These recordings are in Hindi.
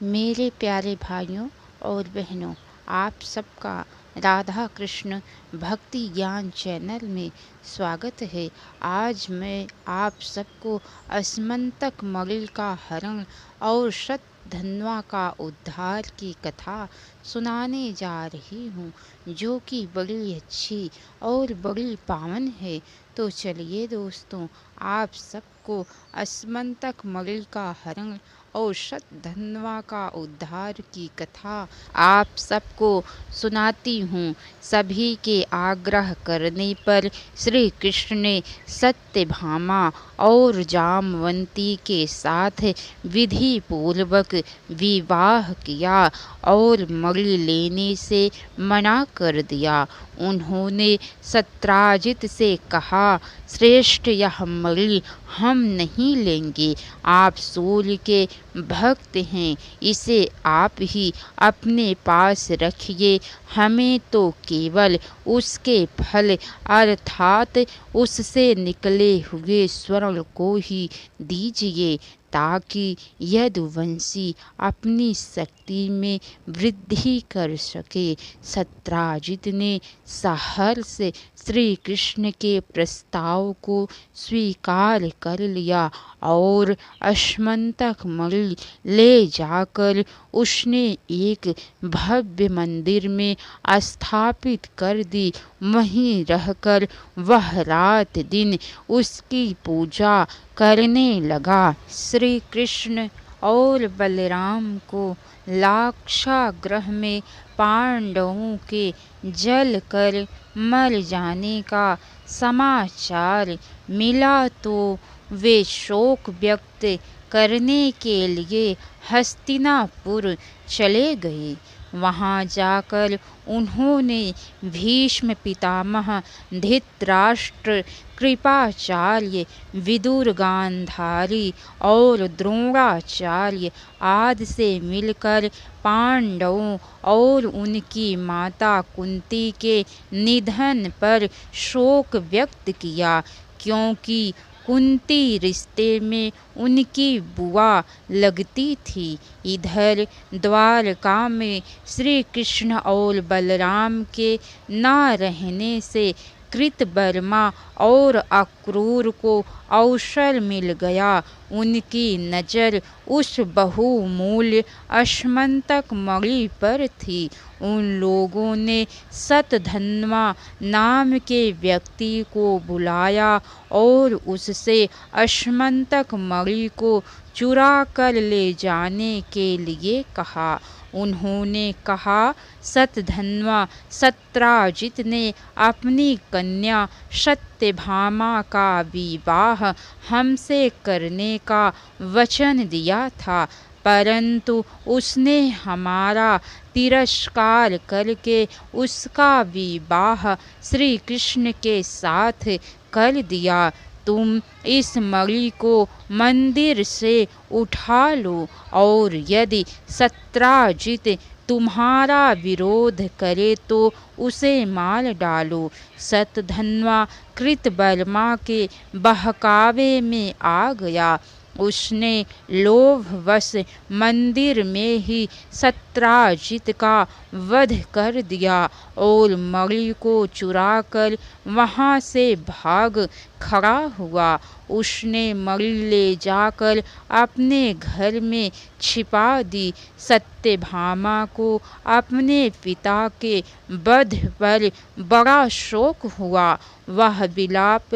मेरे प्यारे भाइयों और बहनों, आप सबका राधा कृष्ण भक्ति ज्ञान चैनल में स्वागत है। आज मैं आप सबको अस्मंतक मणि का हरण और शतधन्वा का उद्धार की कथा सुनाने जा रही हूँ, जो कि बड़ी अच्छी और बड़ी पावन है। तो चलिए दोस्तों, आप सबको अस्मंतक मणि का हरण और शतधन्वा का उद्धार की कथा आप सबको सुनाती हूँ। सभी के आग्रह करने पर श्री कृष्ण ने सत्यभामा और जामवंती के साथ विधि पूर्वक विवाह किया और मणि लेने से मना कर दिया। उन्होंने सत्राजित से कहा, श्रेष्ठ, यह मणि हम नहीं लेंगे। आप सूर्य के भक्त हैं, इसे आप ही अपने पास रखिए। हमें तो केवल उसके फल अर्थात उससे निकले हुए स्वर्ण को ही दीजिए, ताकि यदुवंशी अपनी शक्ति में वृद्धि कर सके। सत्राजित ने सहर्ष श्री कृष्ण के प्रस्ताव को स्वीकार कर लिया और अस्मंतक मणि ले जाकर उसने एक भव्य मंदिर में स्थापित कर दी। वहीं रहकर वह रात दिन उसकी पूजा करने लगा। श्री कृष्ण और बलराम को लाक्षागृह में पांडवों के जल कर मर जाने का समाचार मिला तो वे शोक व्यक्त करने के लिए हस्तिनापुर चले गए। वहां जाकर उन्होंने भीष्म पितामह, धृतराष्ट्र, कृपाचार्य, विदुर, गांधारी और द्रोणाचार्य आदि से मिलकर पांडवों और उनकी माता कुंती के निधन पर शोक व्यक्त किया, क्योंकि कुंती रिश्ते में उनकी बुआ लगती थी। इधर द्वारका में श्री कृष्ण और बलराम के न रहने से कृतवर्मा और अक्रूर को अवसर मिल गया। उनकी नज़र उस बहुमूल्य अस्मंतक मणि पर थी। उन लोगों ने शतधन्वा नाम के व्यक्ति को बुलाया और उससे अस्मंतक मणि को चुरा कर ले जाने के लिए कहा। उन्होंने कहा, शतधन्वा, सत्राजित ने अपनी कन्या सत्यभामा का विवाह हमसे करने का वचन दिया था, परंतु उसने हमारा तिरस्कार करके उसका विवाह श्री कृष्ण के साथ कर दिया। तुम इस मणि को मंदिर से उठा लो, और यदि सत्राजित तुम्हारा विरोध करे तो उसे मार डालो। शतधन्वा कृतवर्मा के बहकावे में आ गया। उसने लोभवश मंदिर में ही सत्राजित का वध कर दिया और मणि को चुराकर वहां से भाग खड़ा हुआ। उसने मणि ले जाकर अपने घर में छिपा दी। सत्यभामा को अपने पिता के वध पर बड़ा शोक हुआ। वह विलाप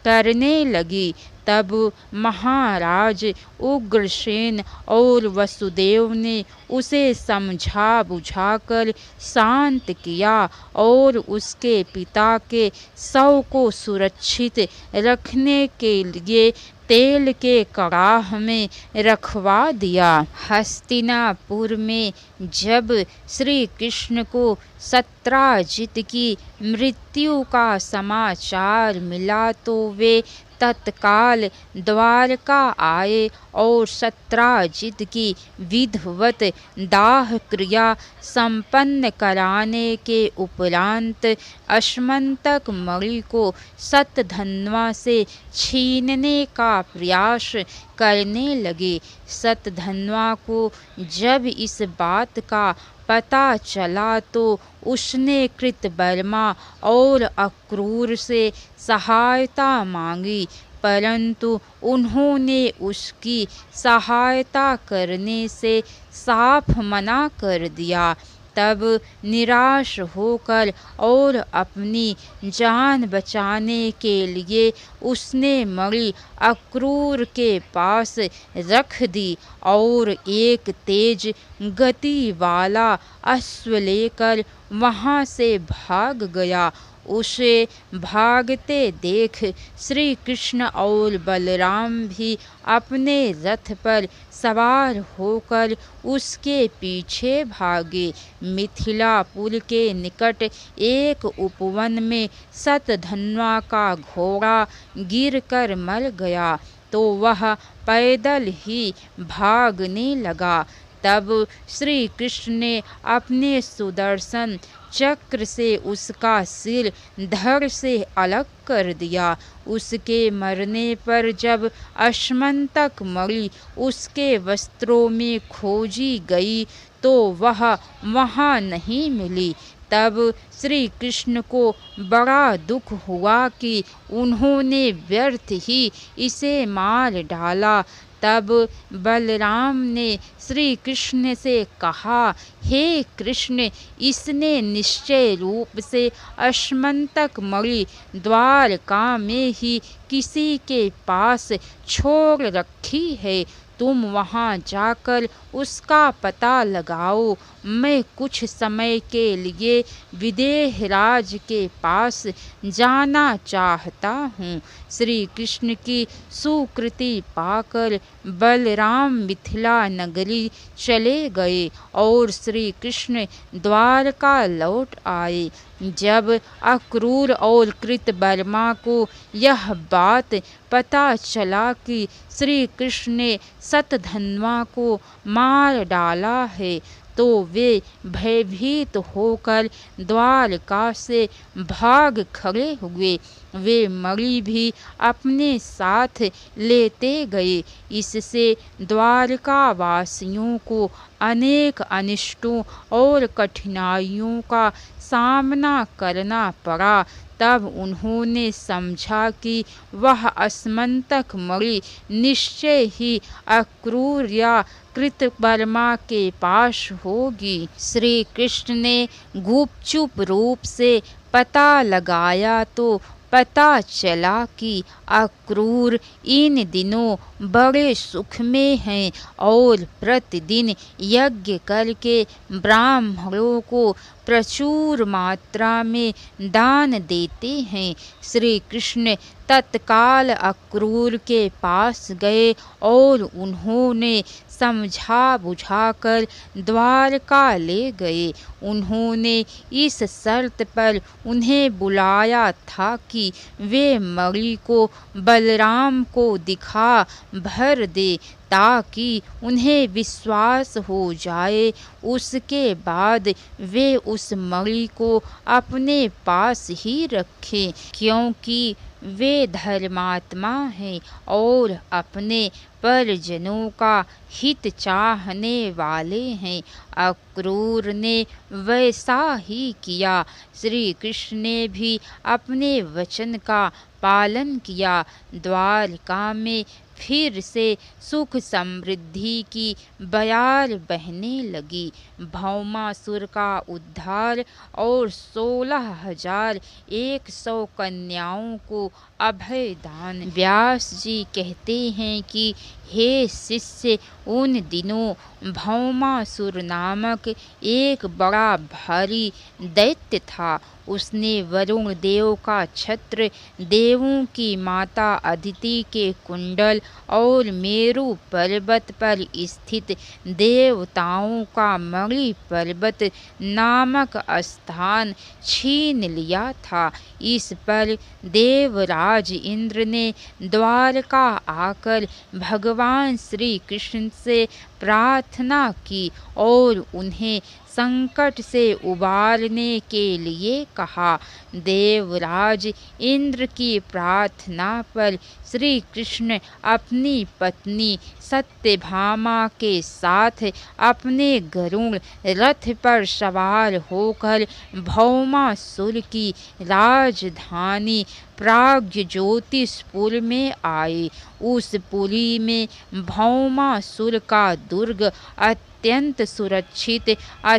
करने लगी। तब महाराज उग्रसेन और वसुदेव ने उसे समझा बुझाकर शांत किया और उसके पिता के शव को सुरक्षित रखने के लिए तेल के कड़ाह में रखवा दिया। हस्तिनापुर में जब श्री कृष्ण को सत्राजित की मृत्यु का समाचार मिला तो वे तत्काल द्वारका आए और सत्राजित की विधिवत दाह क्रिया संपन्न कराने के उपरांत अस्मंतक मणि को शतधन्वा से छीनने का प्रयास करने लगे। शतधन्वा को जब इस बात का पता चला तो उसने कृतवर्मा और अक्रूर से सहायता मांगी, परंतु उन्होंने उसकी सहायता करने से साफ मना कर दिया। तब निराश होकर और अपनी जान बचाने के लिए उसने मणि अक्रूर के पास रख दी और एक तेज गति वाला अश्व लेकर वहाँ से भाग गया। उसे भागते देख श्री कृष्ण और बलराम भी अपने रथ पर सवार होकर उसके पीछे भागे। मिथिलापुर के निकट एक उपवन में शतधन्वा का घोड़ा गिरकर मर गया तो वह पैदल ही भागने लगा। तब श्री कृष्ण ने अपने सुदर्शन चक्र से उसका सिर धड़ से अलग कर दिया। उसके मरने पर जब अश्मंतक मणि उसके वस्त्रों में खोजी गई तो वह वहाँ नहीं मिली। तब श्री कृष्ण को बड़ा दुख हुआ कि उन्होंने व्यर्थ ही इसे मार डाला। तब बलराम ने श्री कृष्ण से कहा, हे कृष्ण, इसने निश्चय रूप से अश्मंतक मणि द्वारका में ही किसी के पास छोड़ रखी है। तुम वहाँ जाकर उसका पता लगाओ। मैं कुछ समय के लिए विदेहराज के पास जाना चाहता हूँ। श्री कृष्ण की सुकृति पाकर बलराम मिथिला नगरी चले गए और श्री कृष्ण द्वारका लौट आए। जब अक्रूर और कृतवर्मा को यह बात पता चला कि श्री कृष्ण ने शतधन्वा को मार डाला है तो वे भयभीत होकर द्वारका से भाग खड़े हुए। वे मणि भी अपने साथ लेते गए। इससे द्वारका वासियों को अनेक अनिष्टों और कठिनाइयों का सामना करना पड़ा। तब उन्होंने समझा कि वह अश्मंतक मणि निश्चय ही अक्रूर या कृतवर्मा के पास होगी। श्री कृष्ण ने गुपचुप रूप से पता लगाया तो पता चला कि अक्रूर इन दिनों बड़े सुख में हैं और प्रतिदिन यज्ञ करके ब्राह्मणों को प्रचुर मात्रा में दान देते हैं। श्री कृष्ण तत्काल अक्रूर के पास गए और उन्होंने समझा बुझाकर द्वारका ले गए। उन्होंने इस शर्त पर उन्हें बुलाया था कि वे मणि को बलराम को दिखा भर दे ताकि उन्हें विश्वास हो जाए। उसके बाद वे उस मणि को अपने पास ही रखें, क्योंकि वे धर्मात्मा हैं और अपने परिजनों का हित चाहने वाले हैं। अक्रूर ने वैसा ही किया। श्री कृष्ण ने भी अपने वचन का पालन किया। द्वारका में फिर से सुख समृद्धि की बयार बहने लगी। भौमासुर का उद्धार और 16,100 कन्याओं को अभय दान। व्यास जी कहते हैं कि हे शिष्य, उन दिनों भौमासुर नामक एक बड़ा भारी दैत्य था। उसने वरुण देव का छत्र, देवों की माता अदिति के कुंडल और मेरु पर्वत पर स्थित देवताओं का मणि पर्वत नामक स्थान छीन लिया था। इस पर देवराज इंद्र ने द्वारका आकर भगवान श्री कृष्ण से प्रार्थना की और उन्हें संकट से उबारने के लिए कहा। देवराज इंद्र की प्रार्थना पर श्री कृष्ण अपनी पत्नी सत्यभामा के साथ अपने गरुड़ रथ पर सवार होकर भौमासुर की राजधानी प्राग्ज्योतिषपुर में आए। उस पुरी में भौमासुर का दुर्ग अत्यंत सुरक्षित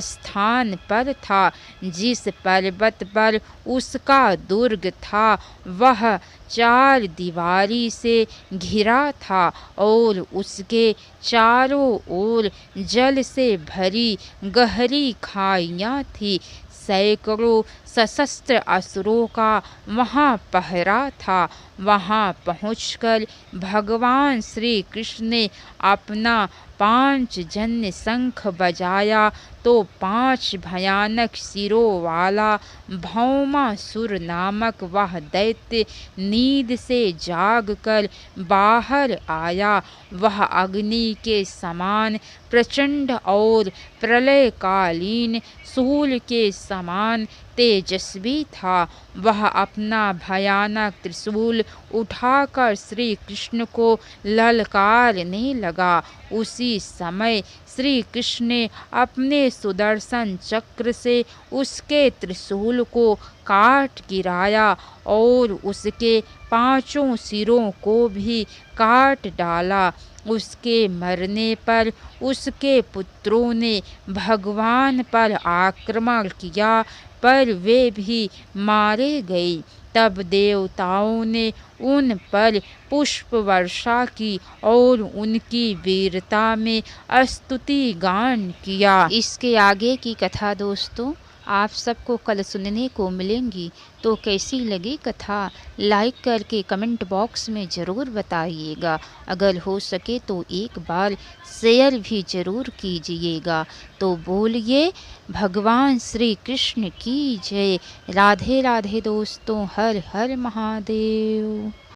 स्थान पर था। जिस पर्वत पर उसका दुर्ग था वह 4 दीवारी से घिरा था और उसके चारों ओर जल से भरी गहरी खाइयाँ थी। सैकड़ों सशस्त्र असुरों का वहाँ पहरा था। वहाँ पहुँचकर भगवान श्री कृष्ण ने अपना 5 जन्य शंख बजाया तो 5 भयानक सिरों वाला भौमासुर नामक वह दैत्य नींद से जागकर बाहर आया। वह अग्नि के समान प्रचंड और प्रलयकालीन शूल के समान तेजस्वी था। वह अपना भयानक त्रिशूल उठाकर श्री कृष्ण को ललकारने लगा। उसी समय श्री कृष्ण ने अपने सुदर्शन चक्र से उसके त्रिशूल को काट गिराया और उसके 5 सिरों को भी काट डाला। उसके मरने पर उसके पुत्रों ने भगवान पर आक्रमण किया पर वे भी मारे गए। तब देवताओं ने उन पर पुष्प वर्षा की और उनकी वीरता में स्तुति गान किया। इसके आगे की कथा दोस्तों आप सबको कल सुनने को मिलेंगी। तो कैसी लगी कथा लाइक करके कमेंट बॉक्स में ज़रूर बताइएगा। अगर हो सके तो एक बार शेयर भी ज़रूर कीजिएगा। तो बोलिए भगवान श्री कृष्ण की जय। राधे राधे दोस्तों। हर हर महादेव।